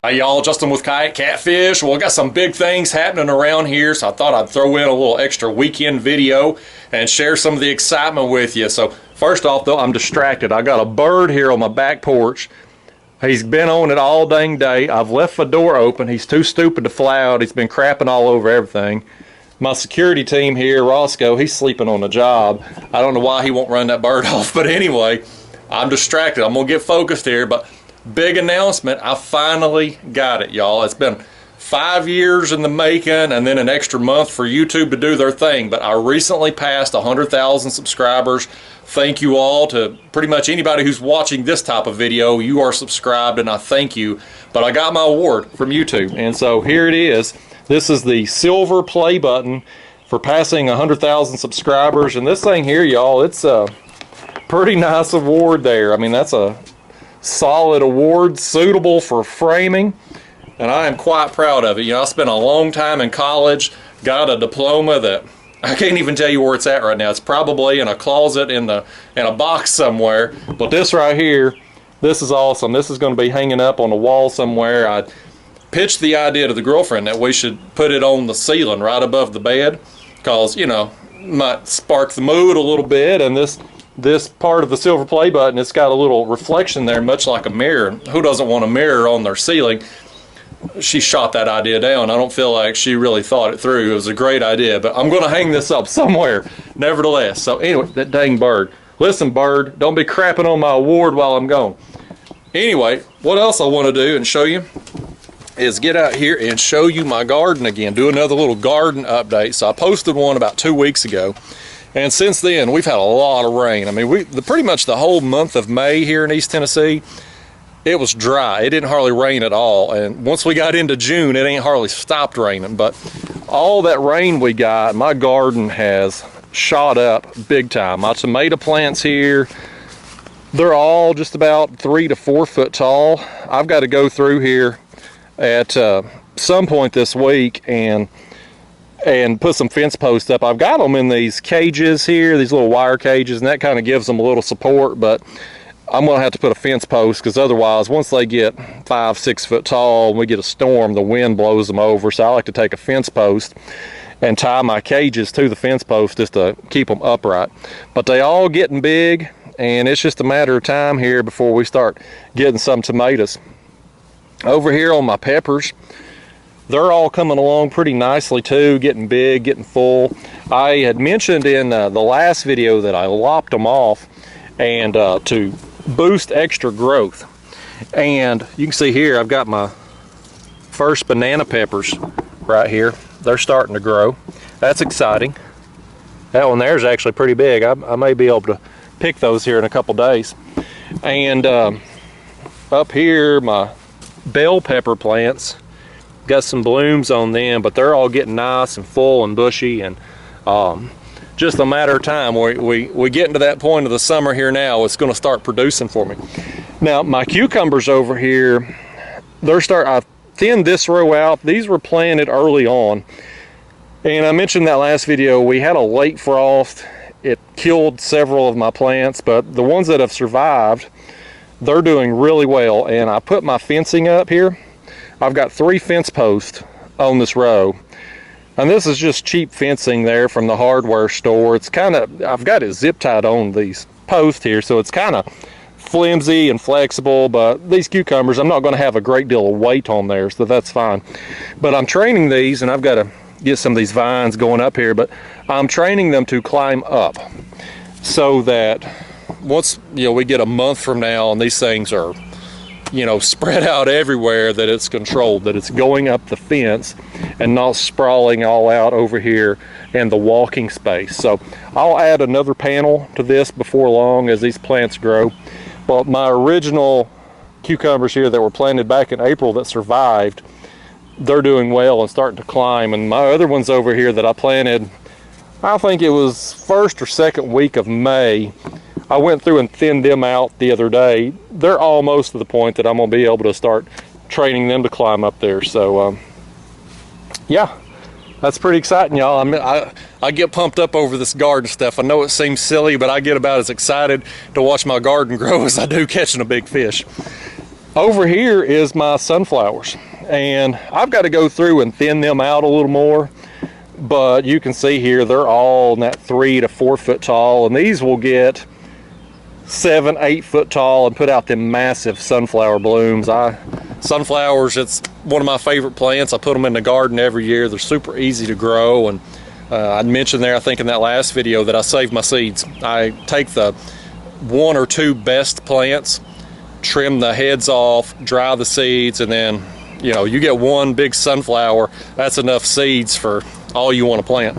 Hey y'all, Justin with Kayak Catfish. Well, I got some big things happening around here, so I thought I'd throw in a little extra weekend video and share some of the excitement with you. So first off though, I'm distracted. I got a bird here on my back porch. He's been on it all dang day. I've left the door open. He's too stupid to fly out. He's been crapping all over everything. My security team here, Rosco, he's sleeping on the job. I don't know why he won't run that bird off, but anyway, I'm distracted. I'm gonna get focused here, but big announcement, I finally got it, y'all. It's been 5 years in the making and then an extra month for YouTube to do their thing, but I recently passed 100,000 subscribers. Thank you all to pretty much anybody who's watching this type of video. You are subscribed and I thank you, but I got my award from YouTube, and so here it is. This is the silver play button for passing 100,000 subscribers, and this thing here, y'all, it's a pretty nice award there. I mean, that's a solid award, suitable for framing, and I am quite proud of it. You know, I spent a long time in college, got a diploma that I can't even tell you where it's at right now. It's probably in a closet in a box somewhere, but this right here, this is awesome. This is going to be hanging up on the wall somewhere. I pitched the idea to the girlfriend that we should put it on the ceiling right above the bed, because, you know, might spark the mood a little bit, and this part of the silver play button, it's got a little reflection there, much like a mirror. Who doesn't want a mirror on their ceiling? She shot that idea down. I don't feel like she really thought it through. It was a great idea, but I'm going to hang this up somewhere nevertheless. So anyway, that dang bird. Listen, bird, don't be crapping on my award while I'm gone. Anyway, what else I want to do and show you is get out here and show you my garden again, do another little garden update. So I posted one about 2 weeks ago. And since then, we've had a lot of rain. I mean, pretty much the whole month of May here in East Tennessee, it was dry. It didn't hardly rain at all. And once we got into June, it ain't hardly stopped raining. But all that rain we got, my garden has shot up big time. My tomato plants here, they're all just about 3 to 4 foot tall. I've got to go through here at some point this week and put some fence posts up. I've got them in these cages here, these little wire cages, and that kind of gives them a little support, but I'm gonna have to put a fence post, because otherwise, once they get 5, 6 foot tall and we get a storm, the wind blows them over. So I like to take a fence post and tie my cages to the fence post just to keep them upright. But they all getting big, and it's just a matter of time here before we start getting some tomatoes. Over here on my peppers, they're all coming along pretty nicely too, getting big, getting full. I had mentioned in the last video that I lopped them off and to boost extra growth. And you can see here, I've got my first banana peppers right here. They're starting to grow. That's exciting. That one there is actually pretty big. I may be able to pick those here in a couple days. And up here, my bell pepper plants, got some blooms on them, but they're all getting nice and full and bushy, and just a matter of time. We get into that point of the summer here now. It's going to start producing for me. Now my cucumbers over here, I've thinned this row out. These were planted early on, and I mentioned that last video, we had a late frost. It killed several of my plants, but the ones that have survived, they're doing really well. And I put my fencing up here. I've got 3 fence posts on this row, and this is just cheap fencing there from the hardware store. It's kind of, I've got it zip tied on these posts here, so it's kind of flimsy and flexible, but these cucumbers, I'm not going to have a great deal of weight on there, so that's fine. But I'm training these, and I've got to get some of these vines going up here, but I'm training them to climb up so that once, you know, we get a month from now and these things are, you know, spread out everywhere, that it's controlled, that it's going up the fence and not sprawling all out over here in the walking space. So I'll add another panel to this before long as these plants grow. But my original cucumbers here that were planted back in April that survived, they're doing well and starting to climb. And my other ones over here that I planted, I think it was first or second week of May, I went through and thinned them out the other day. They're almost to the point that I'm going to be able to start training them to climb up there. So yeah, that's pretty exciting, y'all. I mean, I get pumped up over this garden stuff. I know it seems silly, but I get about as excited to watch my garden grow as I do catching a big fish. Over here is my sunflowers, and I've got to go through and thin them out a little more, but you can see here they're all in that 3 to 4 foot tall, and these will get 7, 8 foot tall and put out them massive sunflower blooms. Sunflowers, it's one of my favorite plants. I put them in the garden every year. They're super easy to grow, and I mentioned there, I think in that last video, that I save my seeds. I take the 1 or 2 best plants, trim the heads off, dry the seeds, and then you get one big sunflower. That's enough seeds for all you want to plant.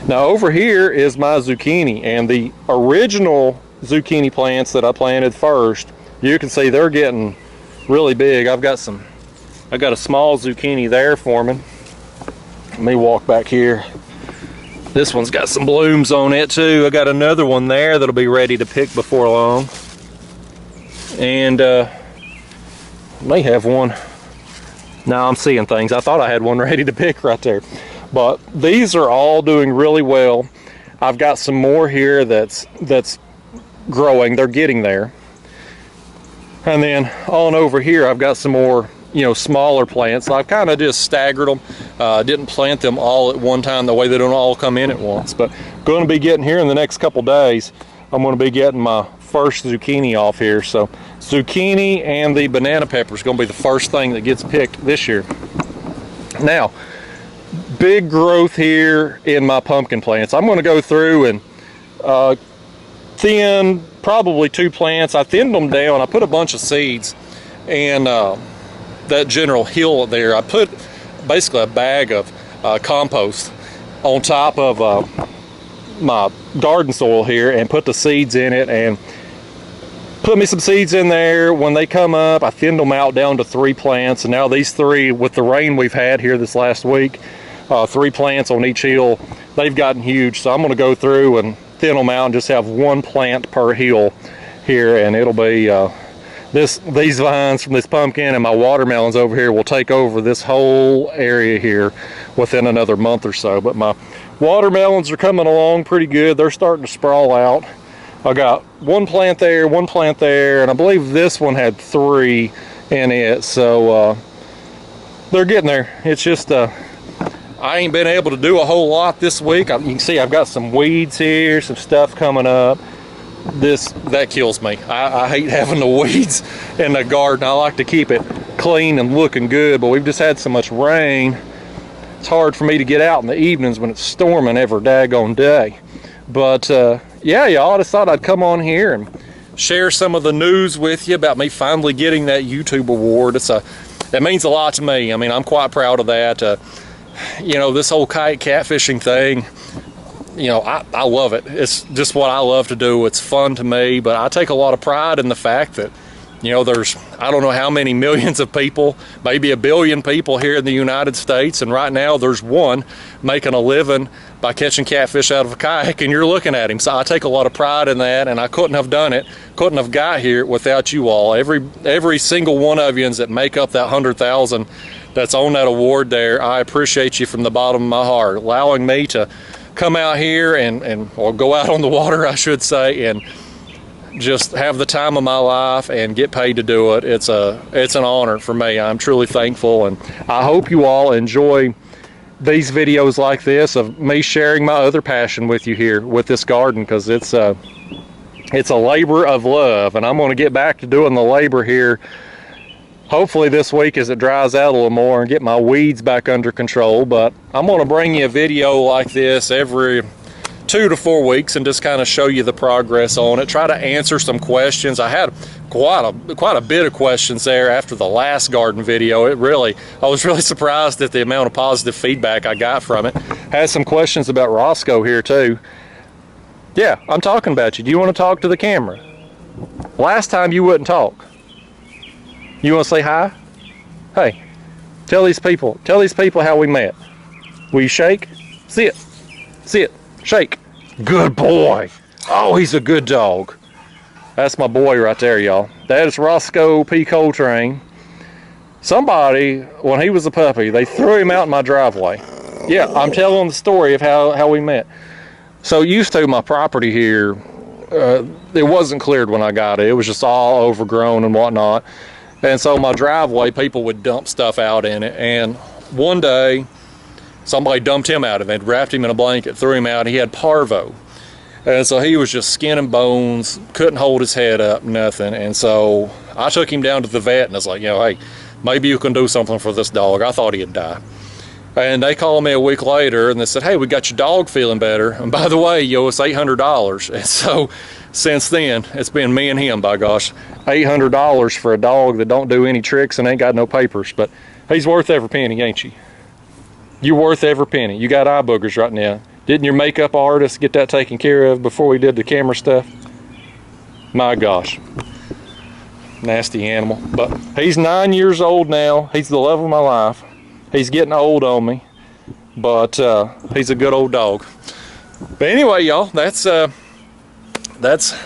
Now over here is my zucchini, and the original zucchini plants that I planted first, you can see they're getting really big. I got a small zucchini there forming. Let me walk back here. This one's got some blooms on it too. I got another one there that'll be ready to pick before long. And may have one. Now I'm seeing things. I thought I had one ready to pick right there. But these are all doing really well. I've got some more here that's growing. They're getting there. And then on over here I've got some more smaller plants. I've kind of just staggered them. Didn't plant them all at one time, the way they don't all come in at once. But going to be getting here in the next couple days, I'm going to be getting my first zucchini off here. So zucchini and the banana pepper is going to be the first thing that gets picked this year. Now, big growth here in my pumpkin plants. I'm going to go through and thin probably 2 plants. I thinned them down. I put a bunch of seeds, and that general hill there, I put basically a bag of compost on top of my garden soil here, and put the seeds in it, and put me some seeds in there. When they come up, I thinned them out down to 3 plants, and now these 3, with the rain we've had here this last week, 3 plants on each hill, they've gotten huge. So I'm going to go through and thin them out and just have 1 plant per hill here, and it'll be these vines from this pumpkin and my watermelons over here will take over this whole area here within another month or so. But my watermelons are coming along pretty good. They're starting to sprawl out. I got 1 plant there, 1 plant there, and I believe this one had 3 in it. So they're getting there. It's just I ain't been able to do a whole lot this week. You can see I've got some weeds here, some stuff coming up. That kills me. I hate having the weeds in the garden. I like to keep it clean and looking good, but we've just had so much rain. It's hard for me to get out in the evenings when it's storming every daggone day. But yeah, y'all, I just thought I'd come on here and share some of the news with you about me finally getting that YouTube award. It means a lot to me. I mean, I'm quite proud of that. This whole kayak catfishing thing, I love it. It's just what I love to do. It's fun to me, but I take a lot of pride in the fact that, there's, I don't know how many millions of people, maybe 1 billion people here in the United States, and right now there's one making a living by catching catfish out of a kayak, and you're looking at him. So I take a lot of pride in that, and I couldn't have done it, couldn't have got here without you all. Every single one of you that make up that 100,000 that's on that award there, I appreciate you from the bottom of my heart, allowing me to come out here or go out on the water, I should say, and just have the time of my life and get paid to do it. It's an honor for me. I'm truly thankful, and I hope you all enjoy these videos like this of me sharing my other passion with you here with this garden, because it's a labor of love, and I'm going to get back to doing the labor here hopefully this week as it dries out a little more and get my weeds back under control. But I'm going to bring you a video like this every 2 to 4 weeks and just kind of show you the progress on it, try to answer some questions. I had quite a bit of questions there after the last garden video. I was really surprised at the amount of positive feedback I got from it. Had some questions about Rosco here too. Yeah, I'm talking about you. Do you want to talk to the camera? Last time you wouldn't talk. You want to say hi? Hey, tell these people how we met. Will you shake? Sit, shake. Good boy. Oh, he's a good dog. That's my boy right there, y'all. That is Rosco P. Coltrane. Somebody, when he was a puppy, they threw him out in my driveway. Yeah, I'm telling the story of how we met. So used to my property here, it wasn't cleared when I got it. It was just all overgrown and whatnot. And so my driveway, people would dump stuff out in it. And one day, somebody dumped him out of it, wrapped him in a blanket, threw him out. He had parvo. And so he was just skin and bones, couldn't hold his head up, nothing. And so I took him down to the vet and I was like, hey, maybe you can do something for this dog. I thought he'd die. And they called me a week later and they said, hey, we got your dog feeling better. And by the way, you owe us $800. And so since then, it's been me and him, by gosh. $800 for a dog that don't do any tricks and ain't got no papers. But he's worth every penny, ain't you? You're worth every penny. You got eye boogers right now. Didn't your makeup artist get that taken care of before we did the camera stuff? My gosh. Nasty animal. But he's 9 years old now. He's the love of my life. He's getting old on me. But he's a good old dog. But anyway, y'all, that's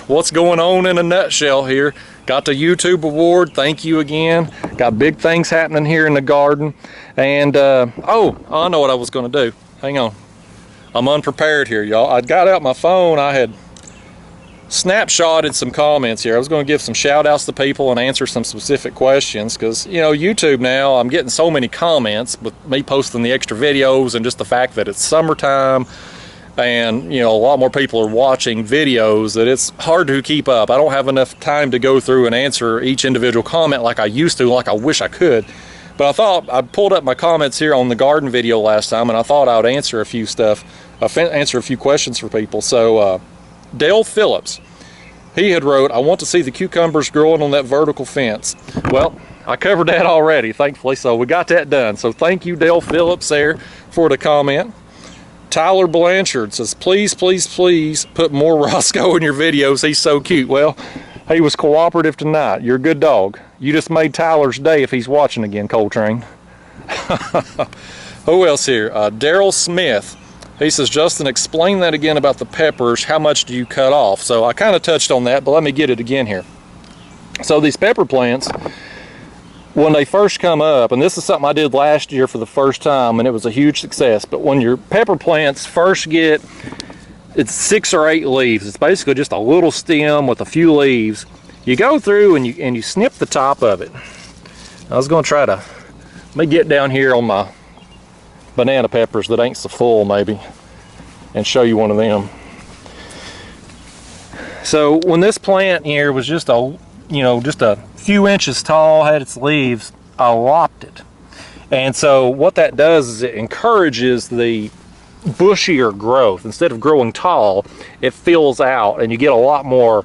what's going on in a nutshell here. Got the YouTube award. Thank you again. Got big things happening here in the garden. And, oh, I know what I was going to do. Hang on. I'm unprepared here, y'all. I got out my phone. I had snapshotted some comments here. I was going to give some shout outs to people and answer some specific questions because, you know, YouTube now, I'm getting so many comments with me posting the extra videos and just the fact that it's summertime and, you know, a lot more people are watching videos that it's hard to keep up. I don't have enough time to go through and answer each individual comment like I used to, like I wish I could. But I thought I pulled up my comments here on the garden video last time, and I thought I would answer a few questions for people. So Dale Phillips, he had wrote, I want to see the cucumbers growing on that vertical fence. Well, I covered that already, thankfully, so we got that done. So thank you, Dale Phillips, there for the comment. Tyler Blanchard says, please, please, please put more Rosco in your videos. He's so cute. Well, he was cooperative tonight. You're a good dog. You just made Tyler's day if he's watching again, Coltrane. Who else here? Daryl Smith. He says, Justin, explain that again about the peppers. How much do you cut off? So I kind of touched on that, but let me get it again here. So these pepper plants, when they first come up, and this is something I did last year for the first time, and it was a huge success, but when your pepper plants first get, it's 6 or 8 leaves. It's basically just a little stem with a few leaves. You go through and you snip the top of it. I was going to try to, let me get down here on my banana peppers that ain't so full maybe and show you one of them. So when this plant here was just a few inches tall, had its leaves, I lopped it. And so what that does is it encourages the bushier growth. Instead of growing tall, it fills out and you get a lot more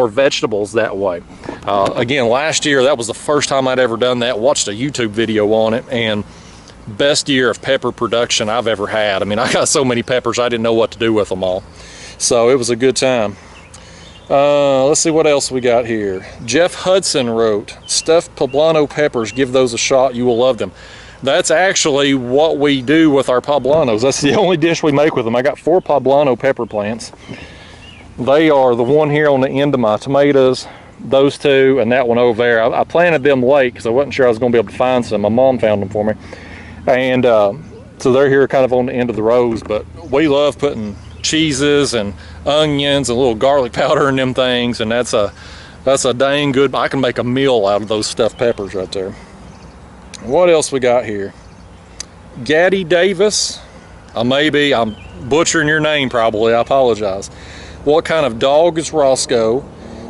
vegetables that way. Again, last year that was the first time I'd ever done that. Watched a YouTube video on it, and best year of pepper production I've ever had. I mean, I got so many peppers I didn't know what to do with them all, so it was a good time. Let's see what else we got here. Jeff Hudson wrote, stuffed poblano peppers, give those a shot, you will love them. That's actually what we do with our poblanos. That's the only dish we make with them. I got 4 poblano pepper plants. They are the one here on the end of my tomatoes, those 2, and that one over there. I planted them late because I wasn't sure I was going to be able to find some. My mom found them for me. And so they're here kind of on the end of the rows, but we love putting cheeses and onions and a little garlic powder in them things, and that's a dang good, I can make a meal out of those stuffed peppers right there. What else we got here? Gaddy Davis. I'm butchering your name probably, I apologize. What kind of dog is Rosco?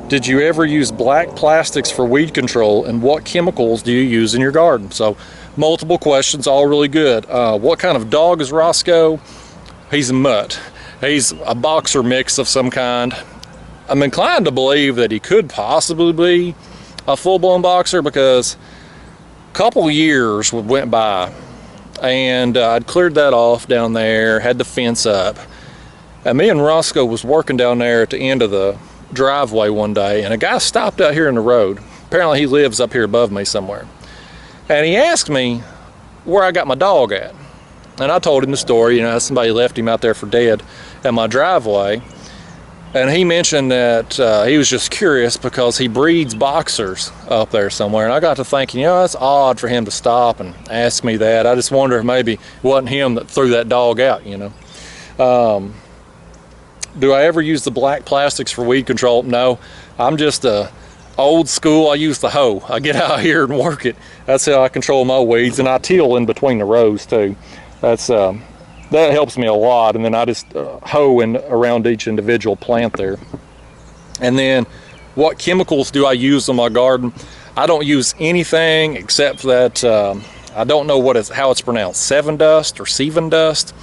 Did you ever use black plastics for weed control, and what chemicals do you use in your garden? So multiple questions, all really good. What kind of dog is Rosco? He's a mutt. He's a boxer mix of some kind. I'm inclined to believe that he could possibly be a full-blown boxer because a couple years went by and I'd cleared that off down there, had the fence up, and me and Rosco was working down there at the end of the driveway one day, and a guy stopped out here in the road. Apparently he lives up here above me somewhere, and he asked me where I got my dog at. And I told him the story, somebody left him out there for dead at my driveway. And he mentioned that he was just curious because he breeds boxers up there somewhere. And I got to thinking, that's odd for him to stop and ask me that. I just wonder if maybe it wasn't him that threw that dog out, Do I ever use the black plastics for weed control? No, I'm just a old school, I use the hoe. I get out here and work it. That's how I control my weeds, and I till in between the rows too. That helps me a lot, and then I just hoe in around each individual plant there. And then what chemicals do I use on my garden? I don't use anything except that I don't know how it's pronounced, Sevin dust or Sevin dust.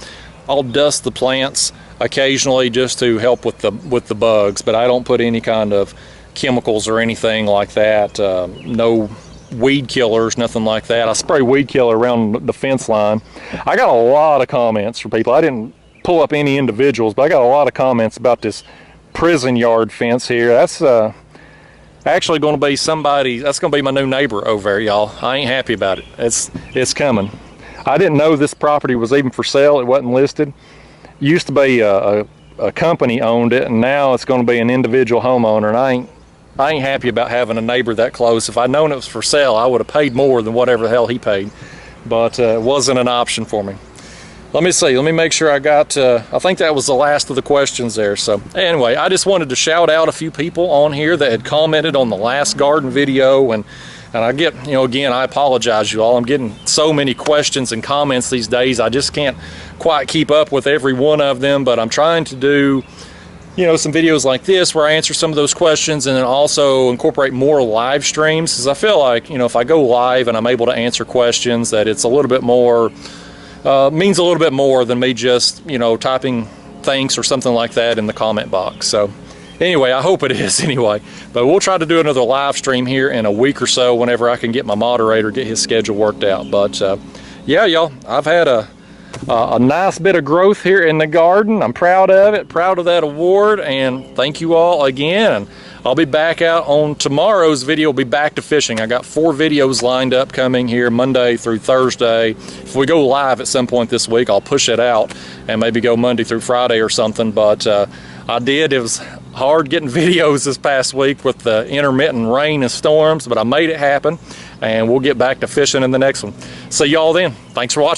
I'll dust the plants occasionally just to help with the bugs, but I don't put any kind of chemicals or anything like that. No weed killers, nothing like that. I spray weed killer around the fence line. I got a lot of comments from people. I didn't pull up any individuals, but I got a lot of comments about this prison yard fence here. That's actually going to be that's going to be my new neighbor over there, y'all. I ain't happy about it. It's coming. I didn't know this property was even for sale. It wasn't listed. Used to be a company owned it, and now it's going to be an individual homeowner, and I ain't happy about having a neighbor that close. If I'd known it was for sale, I would have paid more than whatever the hell he paid, but it wasn't an option for me. Let me see, let me make sure I got, I think that was the last of the questions there. So anyway, I just wanted to shout out a few people on here that had commented on the last garden video, and I get, again, I apologize, you all. I'm getting so many questions and comments these days. I just can't quite keep up with every one of them, but I'm trying to do, some videos like this where I answer some of those questions, and then also incorporate more live streams, because I feel like, if I go live and I'm able to answer questions, that it's a little bit more, means a little bit more than me just, typing thanks or something like that in the comment box. So anyway, I hope it is anyway, but we'll try to do another live stream here in a week or so whenever I can get my moderator, get his schedule worked out. But yeah, y'all, I've had a nice bit of growth here in the garden. I'm proud of it, proud of that award, and thank you all again. And I'll be back out on tomorrow's video. We'll be back to fishing. I got 4 videos lined up coming here Monday through Thursday. If we go live at some point this week, I'll push it out and maybe go Monday through Friday or something. But it was hard getting videos this past week with the intermittent rain and storms, but I made it happen, and we'll get back to fishing in the next one. See y'all then. Thanks for watching.